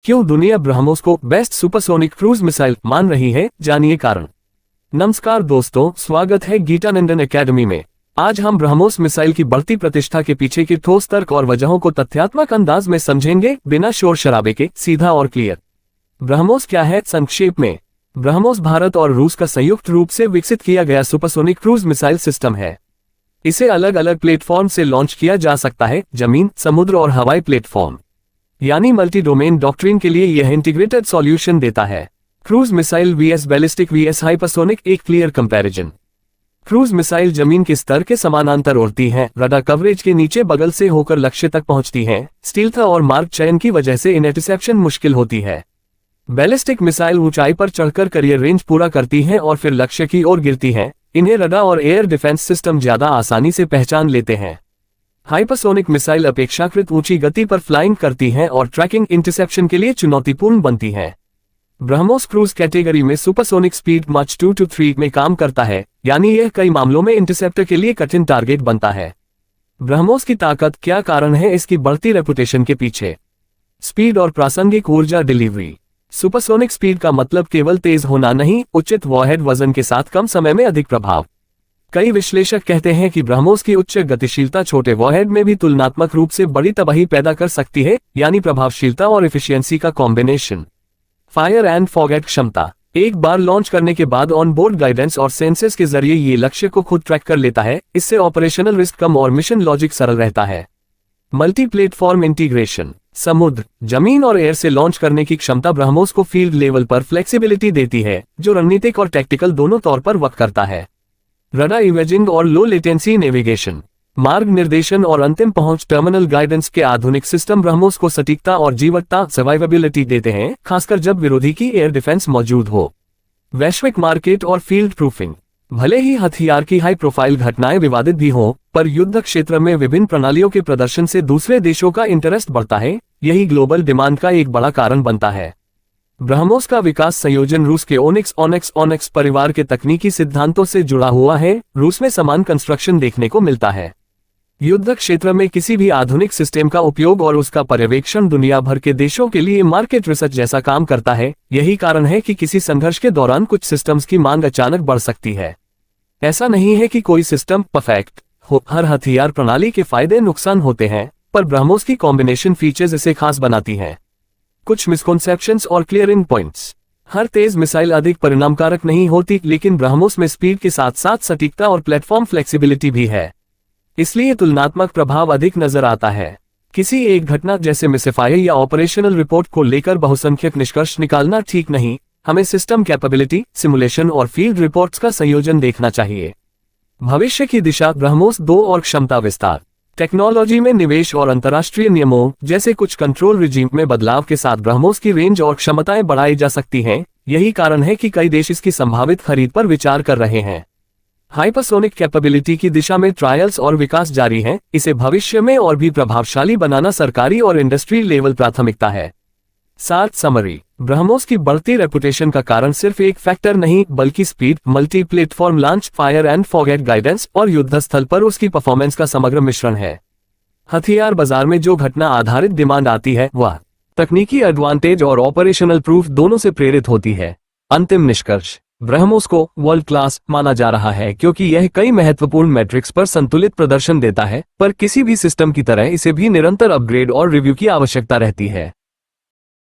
क्यों दुनिया ब्रह्मोस को बेस्ट सुपरसोनिक क्रूज मिसाइल मान रही है, जानिए कारण। नमस्कार दोस्तों, स्वागत है गीतानंदन एकेडमी में। आज हम ब्रह्मोस मिसाइल की बढ़ती प्रतिष्ठा के पीछे के ठोस तर्क और वजहों को तथ्यात्मक अंदाज में समझेंगे, बिना शोर शराबे के, सीधा और क्लियर। ब्रह्मोस क्या है, संक्षेप में। ब्रह्मोस भारत और रूस का संयुक्त रूप से विकसित किया गया सुपरसोनिक क्रूज मिसाइल सिस्टम है। इसे अलग अलग प्लेटफॉर्म से लॉन्च किया जा सकता है, जमीन, समुद्र और हवाई प्लेटफॉर्म, यानी मल्टी डोमेन डॉक्ट्रिन के लिए यह इंटीग्रेटेड सॉल्यूशन देता है। Cruise missile vs ballistic vs hypersonic, एक क्लियर कंपैरिजन। क्रूज मिसाइल जमीन के स्तर के समानांतर उड़ती हैं, रडार कवरेज के नीचे बगल से होकर लक्ष्य तक पहुंचती हैं। स्टील्थ और मार्ग चयन की वजह से इंटरसेप्शन मुश्किल होती है। बैलिस्टिक मिसाइल ऊंचाई पर चढ़कर करियर रेंज पूरा करती हैं और फिर लक्ष्य की ओर गिरती हैं। इन्हें रडार और एयर डिफेंस सिस्टम ज्यादा आसानी से पहचान लेते हैं। हाइपरसोनिक मिसाइल अपेक्षाकृत ऊंची गति पर फ्लाइंग करती हैं और ट्रैकिंग इंटरसेप्शन के लिए चुनौतीपूर्ण बनती हैं। ब्रह्मोस क्रूज कैटेगरी में सुपरसोनिक स्पीड मच 2 to 3 में काम करता है, यानी यह कई मामलों में इंटरसेप्टर के लिए कठिन टारगेट बनता है। ब्रह्मोस की ताकत, क्या कारण है इसकी बढ़ती रेपुटेशन के पीछे। स्पीड और प्रासंगिक ऊर्जा डिलीवरी। सुपरसोनिक स्पीड का मतलब केवल तेज होना नहीं, उचित वॉरहेड वजन के साथ कम समय में अधिक प्रभाव। कई विश्लेषक कहते हैं कि ब्रह्मोस की उच्च गतिशीलता छोटे वॉरहेड में भी तुलनात्मक रूप से बड़ी तबाही पैदा कर सकती है, यानी प्रभावशीलता और एफिशिएंसी का कॉम्बिनेशन। फायर एंड फॉरगेट क्षमता। एक बार लॉन्च करने के बाद ऑन बोर्ड गाइडेंस और सेंसर्स के जरिए ये लक्ष्य को खुद ट्रैक कर लेता है। इससे ऑपरेशनल रिस्क कम और मिशन लॉजिक सरल रहता है। Multi platform integration. समुद्र, जमीन और एयर से लॉन्च करने की क्षमता ब्रह्मोस को फील्ड लेवल पर फ्लेक्सिबिलिटी देती है, जो रणनीतिक और टैक्टिकल दोनों तौर पर वर्क करता है। रडार इमेजिंग और लो लेटेंसी नेविगेशन। मार्ग निर्देशन और अंतिम पहुंच टर्मिनल गाइडेंस के आधुनिक सिस्टम ब्रह्मोस को सटीकता और जीवटता सर्वाइवेबिलिटी देते हैं, खासकर जब विरोधी की एयर डिफेंस मौजूद हो। वैश्विक मार्केट और फील्ड प्रूफिंग। भले ही हथियार की हाई प्रोफाइल घटनाएं विवादित भी हों, पर युद्ध क्षेत्र में विभिन्न प्रणालियों के प्रदर्शन से दूसरे देशों का इंटरेस्ट बढ़ता है। यही ग्लोबल डिमांड का एक बड़ा कारण बनता है। ब्रह्मोस का विकास संयोजन रूस के ओनिक्स परिवार के तकनीकी सिद्धांतों से जुड़ा हुआ है। रूस में समान कंस्ट्रक्शन देखने को मिलता है। युद्ध क्षेत्र में किसी भी आधुनिक सिस्टम का उपयोग और उसका पर्यवेक्षण दुनिया भर के देशों के लिए मार्केट रिसर्च जैसा काम करता है। यही कारण है कि किसी संघर्ष के दौरान कुछ सिस्टम्स की मांग अचानक बढ़ सकती है। ऐसा नहीं है कि कोई सिस्टम परफेक्ट हो, हर हथियार प्रणाली के फायदे नुकसान होते हैं, पर ब्रह्मोस की कॉम्बिनेशन फीचर्स इसे खास बनाती हैं। कुछ मिसकॉन्सेप्शंस और क्लियरिंग पॉइंट्स। हर तेज मिसाइल अधिक परिणामकारक नहीं होती, लेकिन ब्रह्मोस में स्पीड के साथ साथ सटीकता और प्लेटफॉर्म फ्लेक्सिबिलिटी भी है, इसलिए तुलनात्मक प्रभाव अधिक नजर आता है। किसी एक घटना जैसे मिसफायर या ऑपरेशनल रिपोर्ट को लेकर बहुसंख्यक निष्कर्ष निकालना ठीक नहीं। हमें सिस्टम कैपेबिलिटी, सिमुलेशन और फील्ड रिपोर्ट्स का संयोजन देखना चाहिए। भविष्य की दिशा। ब्रह्मोस 2 और क्षमता विस्तार। टेक्नोलॉजी में निवेश और अंतर्राष्ट्रीय नियमों जैसे कुछ कंट्रोल रिजीम में बदलाव के साथ ब्रह्मोस की रेंज और क्षमताएं बढ़ाई जा सकती हैं। यही कारण है कि कई देश इसकी संभावित खरीद पर विचार कर रहे हैं। हाइपरसोनिक कैपेबिलिटी की दिशा में ट्रायल्स और विकास जारी हैं। इसे भविष्य में और भी प्रभावशाली बनाना सरकारी और इंडस्ट्री लेवल प्राथमिकता है। साथ समरी। ब्रह्मोस की बढ़ती रेपुटेशन का कारण सिर्फ एक फैक्टर नहीं, बल्कि speed, multi platform launch, fire and forget guidance और युद्ध स्थल पर उसकी परफॉर्मेंस का समग्र मिश्रण है। हथियार बाजार में जो घटना आधारित डिमांड आती है, वह तकनीकी एडवांटेज और ऑपरेशनल प्रूफ दोनों से प्रेरित होती है। अंतिम निष्कर्ष। ब्रह्मोस को वर्ल्ड क्लास माना जा रहा है क्योंकि यह कई महत्वपूर्ण मैट्रिक्स पर संतुलित प्रदर्शन देता है, पर किसी भी सिस्टम की तरह इसे भी निरंतर अपग्रेड और रिव्यू की आवश्यकता रहती है।